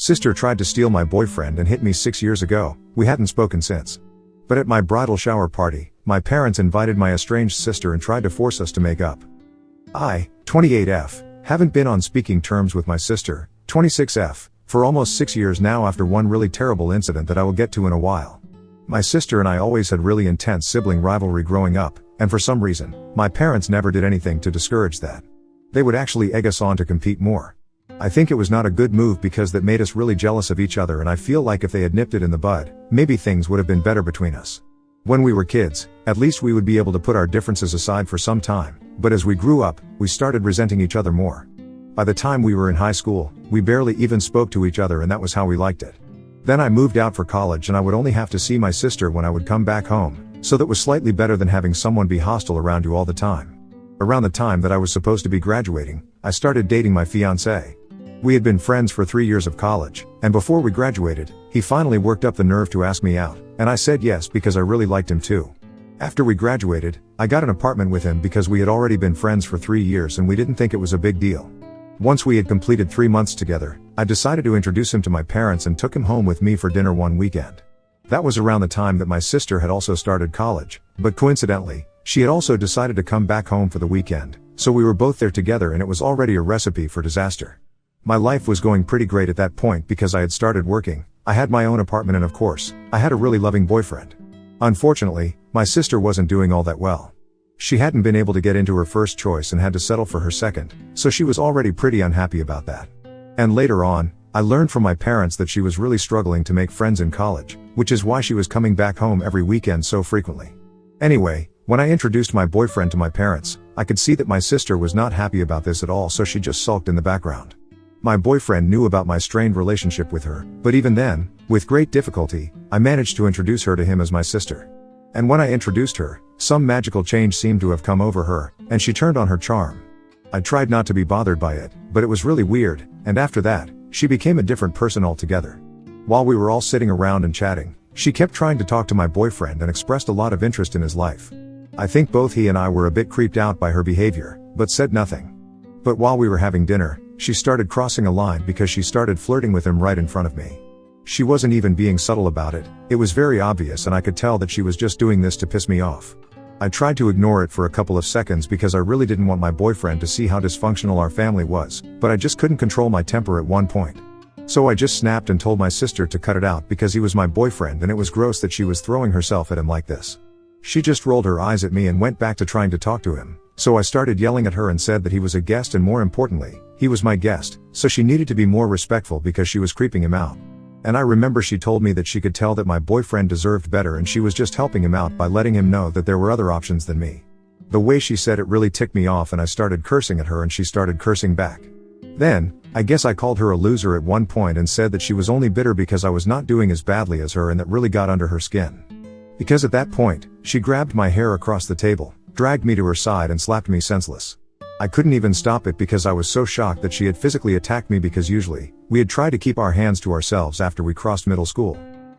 Sister tried to steal my boyfriend and hit me 6 years ago. We hadn't spoken since. But at my bridal shower party, my parents invited my estranged sister and tried to force us to make up. I, 28F, haven't been on speaking terms with my sister, 26F, for almost 6 years now after one really terrible incident that I will get to in a while. My sister and I always had really intense sibling rivalry growing up, and for some reason, my parents never did anything to discourage that. They would actually egg us on to compete more. I think it was not a good move because that made us really jealous of each other, and I feel like if they had nipped it in the bud, maybe things would have been better between us. When we were kids, at least we would be able to put our differences aside for some time, but as we grew up, we started resenting each other more. By the time we were in high school, we barely even spoke to each other, and that was how we liked it. Then I moved out for college and I would only have to see my sister when I would come back home, so that was slightly better than having someone be hostile around you all the time. Around the time that I was supposed to be graduating, I started dating my fiancé. We had been friends for 3 years of college, and before we graduated, he finally worked up the nerve to ask me out, and I said yes because I really liked him too. After we graduated, I got an apartment with him because we had already been friends for 3 years and we didn't think it was a big deal. Once we had completed 3 months together, I decided to introduce him to my parents and took him home with me for dinner one weekend. That was around the time that my sister had also started college, but coincidentally, she had also decided to come back home for the weekend, so we were both there together and it was already a recipe for disaster. My life was going pretty great at that point because I had started working, I had my own apartment, and of course, I had a really loving boyfriend. Unfortunately, my sister wasn't doing all that well. She hadn't been able to get into her first choice and had to settle for her second, so she was already pretty unhappy about that. And later on, I learned from my parents that she was really struggling to make friends in college, which is why she was coming back home every weekend so frequently. Anyway, when I introduced my boyfriend to my parents, I could see that my sister was not happy about this at all, so she just sulked in the background. My boyfriend knew about my strained relationship with her, but even then, with great difficulty, I managed to introduce her to him as my sister. And when I introduced her, some magical change seemed to have come over her, and she turned on her charm. I tried not to be bothered by it, but it was really weird, and after that, she became a different person altogether. While we were all sitting around and chatting, she kept trying to talk to my boyfriend and expressed a lot of interest in his life. I think both he and I were a bit creeped out by her behavior, but said nothing. But while we were having dinner, she started crossing a line because she started flirting with him right in front of me. She wasn't even being subtle about it, it was very obvious, and I could tell that she was just doing this to piss me off. I tried to ignore it for a couple of seconds because I really didn't want my boyfriend to see how dysfunctional our family was, but I just couldn't control my temper at one point. So I just snapped and told my sister to cut it out because he was my boyfriend and it was gross that she was throwing herself at him like this. She just rolled her eyes at me and went back to trying to talk to him, so I started yelling at her and said that he was a guest, and more importantly, he was my guest, so she needed to be more respectful because she was creeping him out. And I remember she told me that she could tell that my boyfriend deserved better and she was just helping him out by letting him know that there were other options than me. The way she said it really ticked me off, and I started cursing at her and she started cursing back. Then, I guess I called her a loser at one point and said that she was only bitter because I was not doing as badly as her, and that really got under her skin. Because at that point, she grabbed my hair across the table, dragged me to her side and slapped me senseless. I couldn't even stop it because I was so shocked that she had physically attacked me, because usually, we had tried to keep our hands to ourselves after we crossed middle school.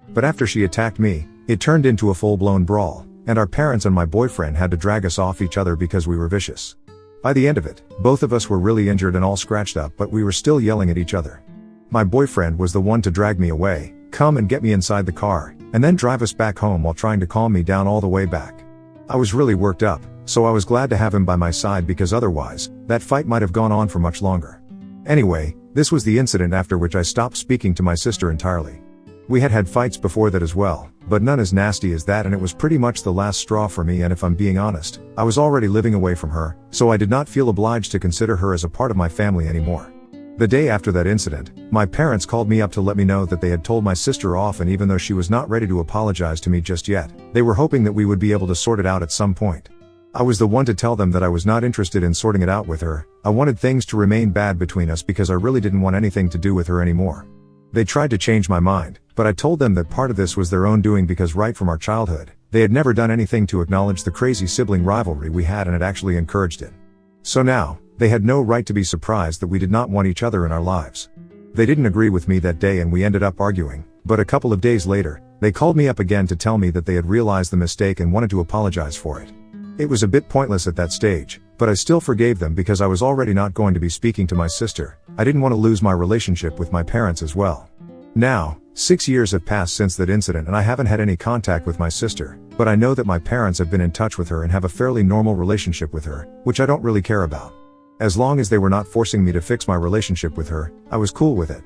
But after she attacked me, it turned into a full-blown brawl, and our parents and my boyfriend had to drag us off each other because we were vicious. By the end of it, both of us were really injured and all scratched up, but we were still yelling at each other. My boyfriend was the one to drag me away, come and get me inside the car, and then drive us back home while trying to calm me down all the way back. I was really worked up, so I was glad to have him by my side because otherwise, that fight might have gone on for much longer. Anyway, this was the incident after which I stopped speaking to my sister entirely. We had had fights before that as well, but none as nasty as that, and it was pretty much the last straw for me, and if I'm being honest, I was already living away from her, so I did not feel obliged to consider her as a part of my family anymore. The day after that incident, my parents called me up to let me know that they had told my sister off, and even though she was not ready to apologize to me just yet, they were hoping that we would be able to sort it out at some point. I was the one to tell them that I was not interested in sorting it out with her. I wanted things to remain bad between us because I really didn't want anything to do with her anymore. They tried to change my mind, but I told them that part of this was their own doing because right from our childhood, they had never done anything to acknowledge the crazy sibling rivalry we had and had actually encouraged it. So now, they had no right to be surprised that we did not want each other in our lives. They didn't agree with me that day and we ended up arguing, but a couple of days later, they called me up again to tell me that they had realized the mistake and wanted to apologize for it. It was a bit pointless at that stage, but I still forgave them because I was already not going to be speaking to my sister. I didn't want to lose my relationship with my parents as well. Now, 6 years have passed since that incident and I haven't had any contact with my sister, but I know that my parents have been in touch with her and have a fairly normal relationship with her, which I don't really care about. As long as they were not forcing me to fix my relationship with her, I was cool with it.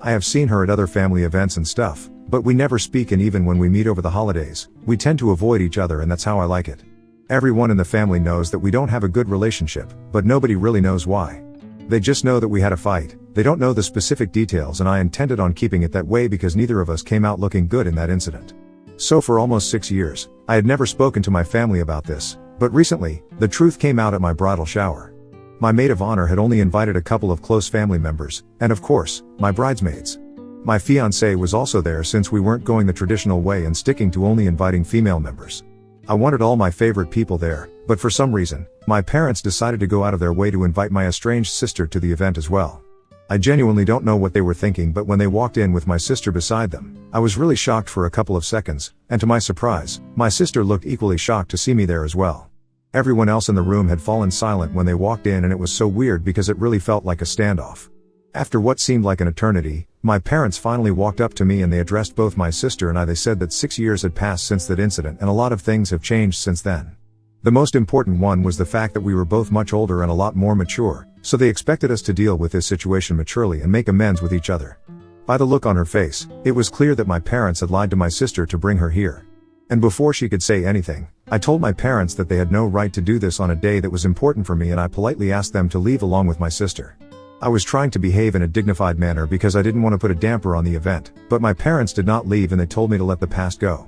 I have seen her at other family events and stuff, but we never speak, and even when we meet over the holidays, we tend to avoid each other, and that's how I like it. Everyone in the family knows that we don't have a good relationship, but nobody really knows why. They just know that we had a fight. They don't know the specific details, and I intended on keeping it that way because neither of us came out looking good in that incident. So for almost 6 years, I had never spoken to my family about this, but recently, the truth came out at my bridal shower. My maid of honor had only invited a couple of close family members, and of course, my bridesmaids. My fiancé was also there since we weren't going the traditional way and sticking to only inviting female members. I wanted all my favorite people there, but for some reason, my parents decided to go out of their way to invite my estranged sister to the event as well. I genuinely don't know what they were thinking, but when they walked in with my sister beside them, I was really shocked for a couple of seconds, and to my surprise, my sister looked equally shocked to see me there as well. Everyone else in the room had fallen silent when they walked in, and it was so weird because it really felt like a standoff. After what seemed like an eternity, my parents finally walked up to me and they addressed both my sister and I. They said that 6 years had passed since that incident and a lot of things have changed since then. The most important one was the fact that we were both much older and a lot more mature, so they expected us to deal with this situation maturely and make amends with each other. By the look on her face, it was clear that my parents had lied to my sister to bring her here. And before she could say anything, I told my parents that they had no right to do this on a day that was important for me, and I politely asked them to leave along with my sister. I was trying to behave in a dignified manner because I didn't want to put a damper on the event, but my parents did not leave and they told me to let the past go.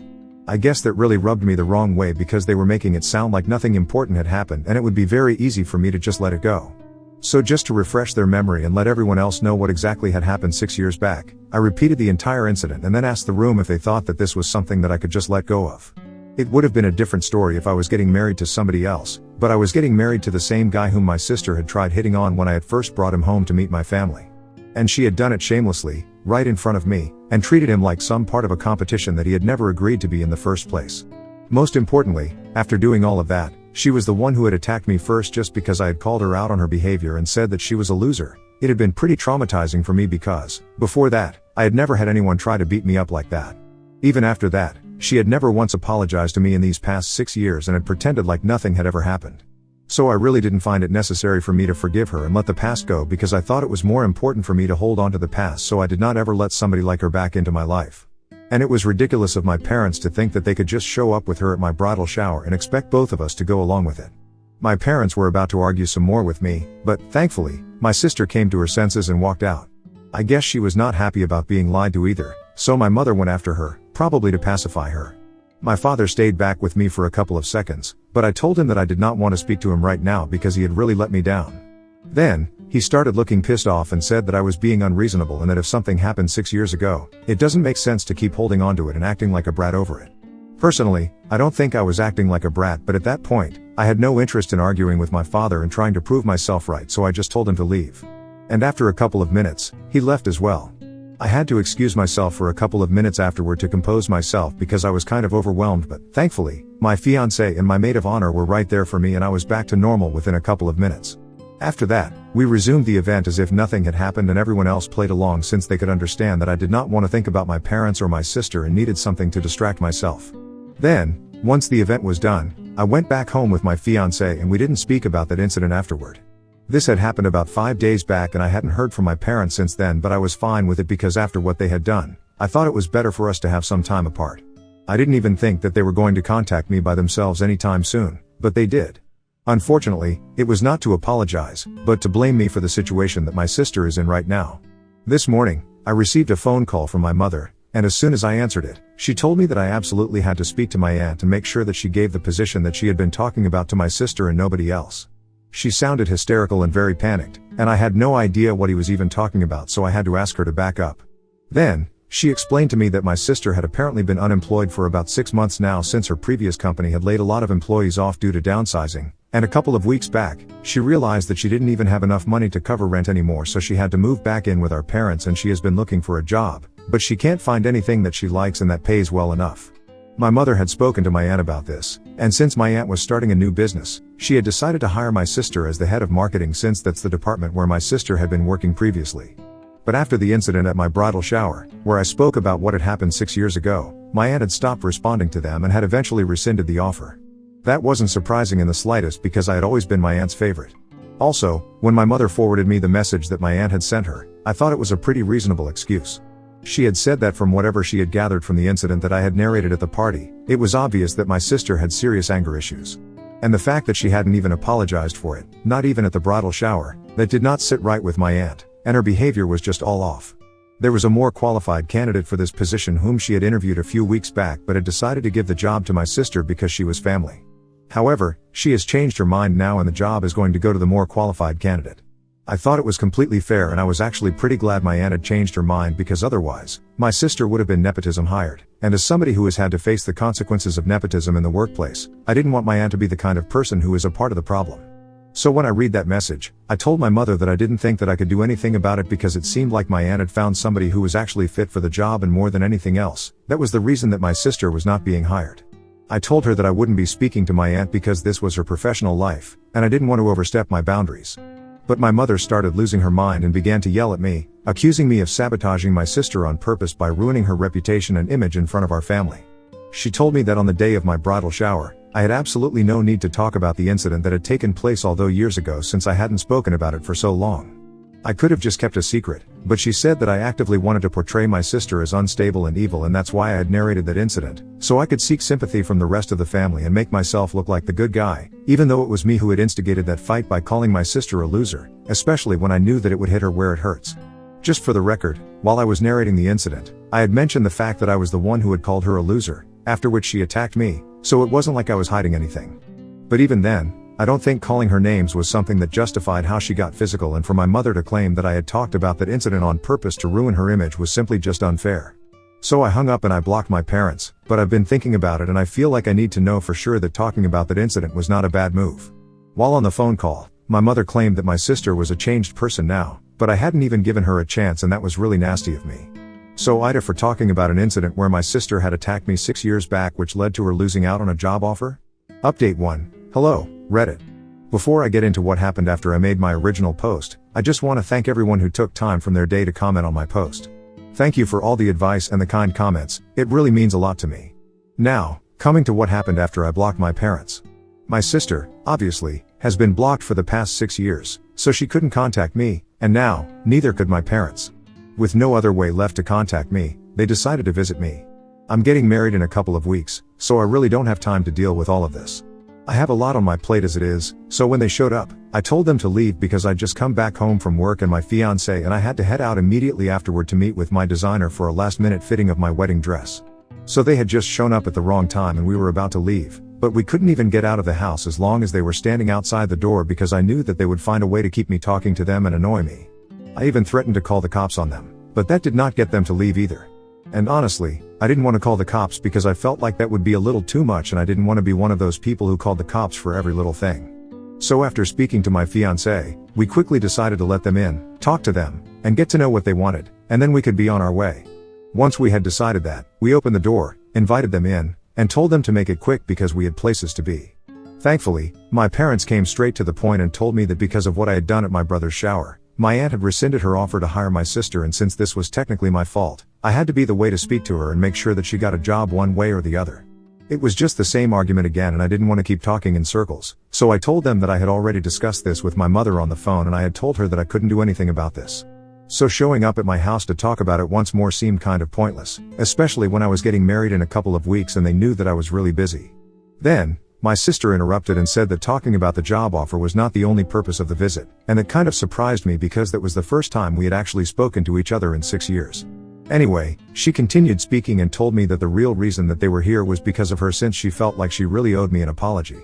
I guess that really rubbed me the wrong way because they were making it sound like nothing important had happened and it would be very easy for me to just let it go. So just to refresh their memory and let everyone else know what exactly had happened 6 years back, I repeated the entire incident and then asked the room if they thought that this was something that I could just let go of. It would have been a different story if I was getting married to somebody else, but I was getting married to the same guy whom my sister had tried hitting on when I had first brought him home to meet my family. And she had done it shamelessly, right in front of me, and treated him like some part of a competition that he had never agreed to be in the first place. Most importantly, after doing all of that, she was the one who had attacked me first just because I had called her out on her behavior and said that she was a loser. It had been pretty traumatizing for me because, before that, I had never had anyone try to beat me up like that. Even after that, she had never once apologized to me in these past 6 years and had pretended like nothing had ever happened. So I really didn't find it necessary for me to forgive her and let the past go because I thought it was more important for me to hold on to the past, so I did not ever let somebody like her back into my life. And it was ridiculous of my parents to think that they could just show up with her at my bridal shower and expect both of us to go along with it. My parents were about to argue some more with me, but, thankfully, my sister came to her senses and walked out. I guess she was not happy about being lied to either, so my mother went after her, probably to pacify her. My father stayed back with me for a couple of seconds, but I told him that I did not want to speak to him right now because he had really let me down. Then, he started looking pissed off and said that I was being unreasonable and that if something happened 6 years ago, it doesn't make sense to keep holding on to it and acting like a brat over it. Personally, I don't think I was acting like a brat, but at that point, I had no interest in arguing with my father and trying to prove myself right, so I just told him to leave. And after a couple of minutes, he left as well. I had to excuse myself for a couple of minutes afterward to compose myself because I was kind of overwhelmed, but thankfully, my fiancé and my maid of honor were right there for me and I was back to normal within a couple of minutes. After that, we resumed the event as if nothing had happened and everyone else played along since they could understand that I did not want to think about my parents or my sister and needed something to distract myself. Then, once the event was done, I went back home with my fiancé and we didn't speak about that incident afterward. This had happened about 5 days back and I hadn't heard from my parents since then, but I was fine with it because after what they had done, I thought it was better for us to have some time apart. I didn't even think that they were going to contact me by themselves anytime soon, but they did. Unfortunately, it was not to apologize, but to blame me for the situation that my sister is in right now. This morning, I received a phone call from my mother, and as soon as I answered it, she told me that I absolutely had to speak to my aunt and make sure that she gave the position that she had been talking about to my sister and nobody else. She sounded hysterical and very panicked, and I had no idea what he was even talking about, so I had to ask her to back up. Then, she explained to me that my sister had apparently been unemployed for about 6 months now since her previous company had laid a lot of employees off due to downsizing, and a couple of weeks back, she realized that she didn't even have enough money to cover rent anymore, so she had to move back in with our parents and she has been looking for a job, but she can't find anything that she likes and that pays well enough. My mother had spoken to my aunt about this, and since my aunt was starting a new business, she had decided to hire my sister as the head of marketing since that's the department where my sister had been working previously. But after the incident at my bridal shower, where I spoke about what had happened 6 years ago, my aunt had stopped responding to them and had eventually rescinded the offer. That wasn't surprising in the slightest because I had always been my aunt's favorite. Also, when my mother forwarded me the message that my aunt had sent her, I thought it was a pretty reasonable excuse. She had said that from whatever she had gathered from the incident that I had narrated at the party, it was obvious that my sister had serious anger issues. And the fact that she hadn't even apologized for it, not even at the bridal shower, that did not sit right with my aunt, and her behavior was just all off. There was a more qualified candidate for this position whom she had interviewed a few weeks back but had decided to give the job to my sister because she was family. However, she has changed her mind now and the job is going to go to the more qualified candidate. I thought it was completely fair and I was actually pretty glad my aunt had changed her mind because otherwise, my sister would have been nepotism hired, and as somebody who has had to face the consequences of nepotism in the workplace, I didn't want my aunt to be the kind of person who is a part of the problem. So when I read that message, I told my mother that I didn't think that I could do anything about it because it seemed like my aunt had found somebody who was actually fit for the job and more than anything else, that was the reason that my sister was not being hired. I told her that I wouldn't be speaking to my aunt because this was her professional life, and I didn't want to overstep my boundaries. But my mother started losing her mind and began to yell at me, accusing me of sabotaging my sister on purpose by ruining her reputation and image in front of our family. She told me that on the day of my bridal shower, I had absolutely no need to talk about the incident that had taken place although years ago since I hadn't spoken about it for so long. I could have just kept a secret, but she said that I actively wanted to portray my sister as unstable and evil and that's why I had narrated that incident, so I could seek sympathy from the rest of the family and make myself look like the good guy, even though it was me who had instigated that fight by calling my sister a loser, especially when I knew that it would hit her where it hurts. Just for the record, while I was narrating the incident, I had mentioned the fact that I was the one who had called her a loser, after which she attacked me, so it wasn't like I was hiding anything. But even then, I don't think calling her names was something that justified how she got physical, and for my mother to claim that I had talked about that incident on purpose to ruin her image was simply just unfair. So I hung up and I blocked my parents, but I've been thinking about it and I feel like I need to know for sure that talking about that incident was not a bad move. While on the phone call, my mother claimed that my sister was a changed person now, but I hadn't even given her a chance and that was really nasty of me. So Ida for talking about an incident where my sister had attacked me 6 years back which led to her losing out on a job offer? Update 1. Hello, Reddit. Before I get into what happened after I made my original post, I just want to thank everyone who took time from their day to comment on my post. Thank you for all the advice and the kind comments, it really means a lot to me. Now, coming to what happened after I blocked my parents. My sister, obviously, has been blocked for the past 6 years, so she couldn't contact me, and now, neither could my parents. With no other way left to contact me, they decided to visit me. I'm getting married in a couple of weeks, so I really don't have time to deal with all of this. I have a lot on my plate as it is, so when they showed up, I told them to leave because I'd just come back home from work and my fiancé and I had to head out immediately afterward to meet with my designer for a last-minute fitting of my wedding dress. So they had just shown up at the wrong time and we were about to leave, but we couldn't even get out of the house as long as they were standing outside the door because I knew that they would find a way to keep me talking to them and annoy me. I even threatened to call the cops on them, but that did not get them to leave either. And honestly, I didn't want to call the cops because I felt like that would be a little too much and I didn't want to be one of those people who called the cops for every little thing. So after speaking to my fiancé, we quickly decided to let them in, talk to them, and get to know what they wanted, and then we could be on our way. Once we had decided that, we opened the door, invited them in, and told them to make it quick because we had places to be. Thankfully, my parents came straight to the point and told me that because of what I had done at my brother's shower, my aunt had rescinded her offer to hire my sister, and since this was technically my fault, I had to be the way to speak to her and make sure that she got a job one way or the other. It was just the same argument again and I didn't want to keep talking in circles, so I told them that I had already discussed this with my mother on the phone and I had told her that I couldn't do anything about this. So showing up at my house to talk about it once more seemed kind of pointless, especially when I was getting married in a couple of weeks and they knew that I was really busy. Then, my sister interrupted and said that talking about the job offer was not the only purpose of the visit, and that kind of surprised me because that was the first time we had actually spoken to each other in 6 years. Anyway, she continued speaking and told me that the real reason that they were here was because of her since she felt like she really owed me an apology.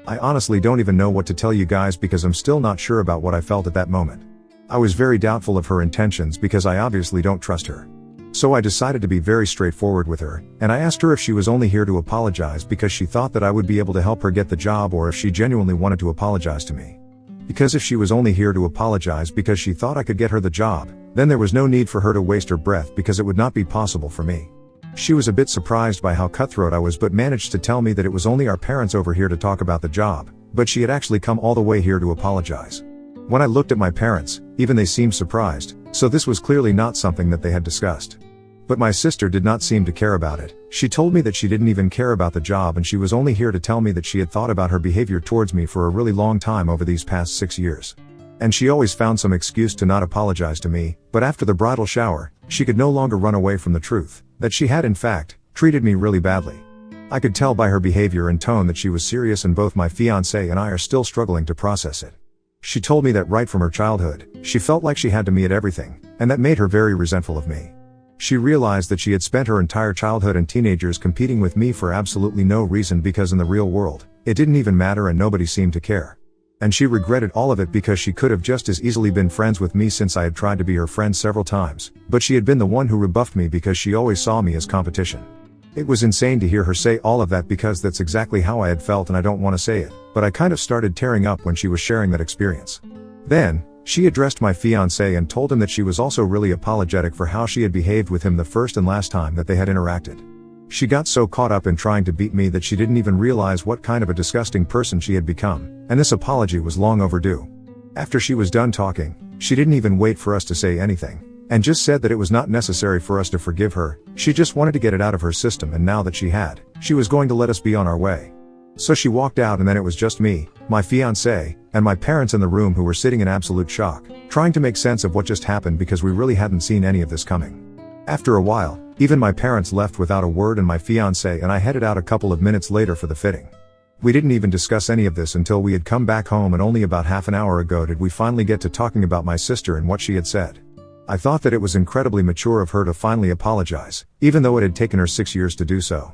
I honestly don't even know what to tell you guys because I'm still not sure about what I felt at that moment. I was very doubtful of her intentions because I obviously don't trust her. So I decided to be very straightforward with her, and I asked her if she was only here to apologize because she thought that I would be able to help her get the job or if she genuinely wanted to apologize to me. Because if she was only here to apologize because she thought I could get her the job, then there was no need for her to waste her breath because it would not be possible for me. She was a bit surprised by how cutthroat I was but managed to tell me that it was only our parents over here to talk about the job, but she had actually come all the way here to apologize. When I looked at my parents, even they seemed surprised, so this was clearly not something that they had discussed. But my sister did not seem to care about it. She told me that she didn't even care about the job and she was only here to tell me that she had thought about her behavior towards me for a really long time over these past 6 years. And she always found some excuse to not apologize to me, but after the bridal shower, she could no longer run away from the truth, that she had in fact, treated me really badly. I could tell by her behavior and tone that she was serious and both my fiancé and I are still struggling to process it. She told me that right from her childhood, she felt like she had to me at everything, and that made her very resentful of me. She realized that she had spent her entire childhood and teenagers competing with me for absolutely no reason because in the real world, it didn't even matter and nobody seemed to care. And she regretted all of it because she could have just as easily been friends with me since I had tried to be her friend several times, but she had been the one who rebuffed me because she always saw me as competition. It was insane to hear her say all of that because that's exactly how I had felt and I don't want to say it, but I kind of started tearing up when she was sharing that experience. Then, she addressed my fiancé and told him that she was also really apologetic for how she had behaved with him the first and last time that they had interacted. She got so caught up in trying to beat me that she didn't even realize what kind of a disgusting person she had become, and this apology was long overdue. After she was done talking, she didn't even wait for us to say anything, and just said that it was not necessary for us to forgive her, she just wanted to get it out of her system and now that she was going to let us be on our way. So she walked out and then it was just me, my fiancé, and my parents in the room who were sitting in absolute shock, trying to make sense of what just happened because we really hadn't seen any of this coming. After a while, even my parents left without a word and my fiancé and I headed out a couple of minutes later for the fitting. We didn't even discuss any of this until we had come back home and only about half an hour ago did we finally get to talking about my sister and what she had said. I thought that it was incredibly mature of her to finally apologize, even though it had taken her 6 years to do so.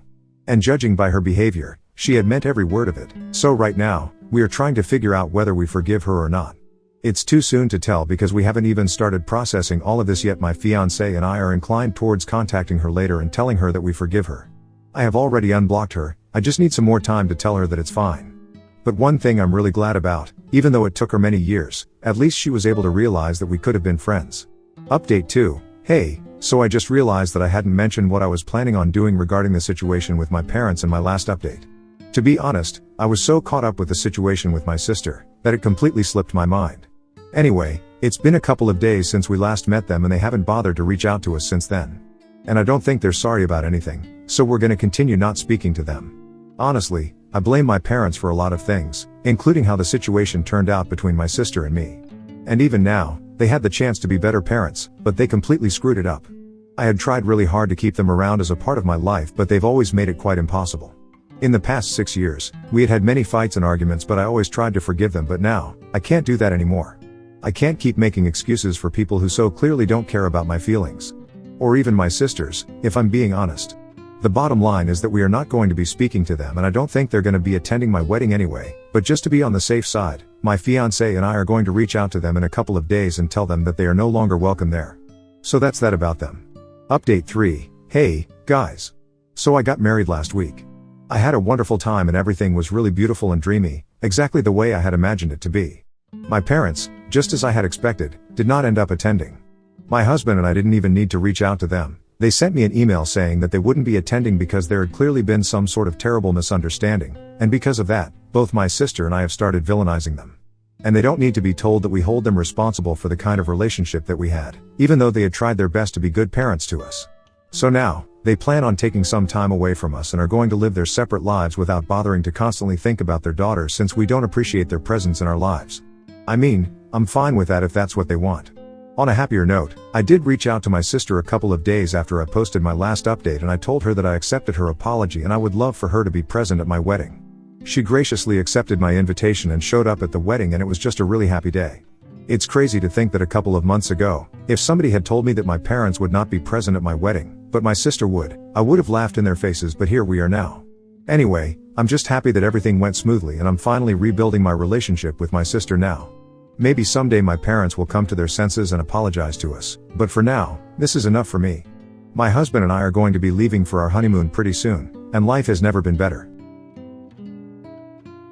And judging by her behavior, she had meant every word of it, so right now, we are trying to figure out whether we forgive her or not. It's too soon to tell because we haven't even started processing all of this yet. My fiancé and I are inclined towards contacting her later and telling her that we forgive her. I have already unblocked her, I just need some more time to tell her that it's fine. But one thing I'm really glad about, even though it took her many years, at least she was able to realize that we could have been friends. Update 2. Hey, so I just realized that I hadn't mentioned what I was planning on doing regarding the situation with my parents in my last update. To be honest, I was so caught up with the situation with my sister, that it completely slipped my mind. Anyway, it's been a couple of days since we last met them and they haven't bothered to reach out to us since then. And I don't think they're sorry about anything, so we're gonna continue not speaking to them. Honestly, I blame my parents for a lot of things, including how the situation turned out between my sister and me. And even now, they had the chance to be better parents, but they completely screwed it up. I had tried really hard to keep them around as a part of my life, but they've always made it quite impossible. In the past 6 years, we had many fights and arguments, but I always tried to forgive them, but now, I can't do that anymore. I can't keep making excuses for people who so clearly don't care about my feelings. Or even my sisters, if I'm being honest. The bottom line is that we are not going to be speaking to them and I don't think they're going to be attending my wedding anyway, but just to be on the safe side, my fiancé and I are going to reach out to them in a couple of days and tell them that they are no longer welcome there. So that's that about them. Update 3. Hey, guys. So I got married last week. I had a wonderful time and everything was really beautiful and dreamy, exactly the way I had imagined it to be. My parents, just as I had expected, did not end up attending. My husband and I didn't even need to reach out to them. They sent me an email saying that they wouldn't be attending because there had clearly been some sort of terrible misunderstanding, and because of that, both my sister and I have started villainizing them. And they don't need to be told that we hold them responsible for the kind of relationship that we had, even though they had tried their best to be good parents to us. So now, they plan on taking some time away from us and are going to live their separate lives without bothering to constantly think about their daughters since we don't appreciate their presence in our lives. I mean, I'm fine with that if that's what they want. On a happier note, I did reach out to my sister a couple of days after I posted my last update and I told her that I accepted her apology and I would love for her to be present at my wedding. She graciously accepted my invitation and showed up at the wedding and it was just a really happy day. It's crazy to think that a couple of months ago, if somebody had told me that my parents would not be present at my wedding, but my sister would, I would have laughed in their faces, but here we are now. Anyway, I'm just happy that everything went smoothly and I'm finally rebuilding my relationship with my sister now. Maybe someday my parents will come to their senses and apologize to us, but for now, this is enough for me. My husband and I are going to be leaving for our honeymoon pretty soon, and life has never been better.